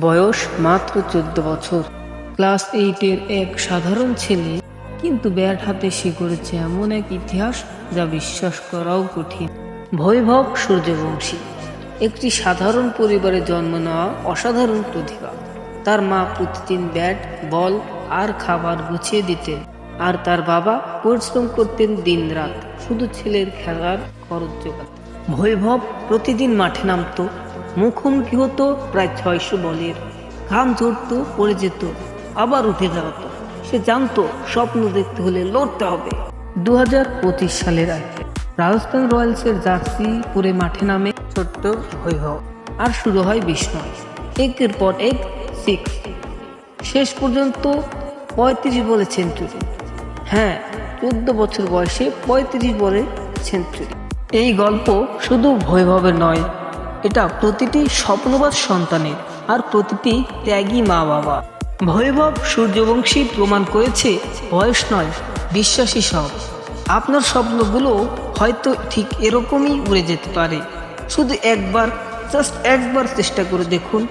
বয়স মাত্র 14 বছর। ক্লাস 8-এর এক সাধারণ ছেলে, কিন্তু ব্যাট হাতে সে করেছে এমন এক ইতিহাস যা বিশ্বাস করাও কঠিন। বৈভব সূর্যবংশী একটি সাধারণ পরিবারে জন্ম নেওয়া অসাধারণ প্রতিভা। তার মা প্রতিদিন ব্যাট, বল আর খাবার গুছিয়ে দিতেন, আর তার বাবা পরিশ্রম করতেন দিনরাত শুধু ছেলের খেলার খরচ জোগাতে। বৈভব প্রতিদিন মাঠে নামতো, মুখোমুখি হতো প্রায় 600 বলের, ঘাম ঝরতো, পড়ে যেত, আবার উঠে দাঁড়াতো। সে জানতো স্বপ্ন দেখতে হলে লড়তে হবে। 2025 সালের আগে রাজস্থান রয়্যালসের জার্সি পরে মাঠে নামে ছোট্ট বৈভব, আর শুরু হয় বিস্ময়। একের পর এক সিক্স, শেষ পর্যন্ত 35 বলে সেঞ্চুরি। হ্যাঁ, 14 বছর বয়সে 35 বলে সেঞ্চুরি। এই গল্প শুধু বৈভবের নয়, এটা প্রতিটি স্বপ্নবাজ সন্তানের আর প্রতিটি ত্যাগী মা বাবা। বৈভব সূর্যবংশী প্রমাণ করেছে বয়স নয়, বিশ্বাসী সব। আপনার স্বপ্নগুলো হয়তো ঠিক এরকমই উড়ে যেতে পারে। শুধু একবার, জাস্ট একবার চেষ্টা করে দেখুন।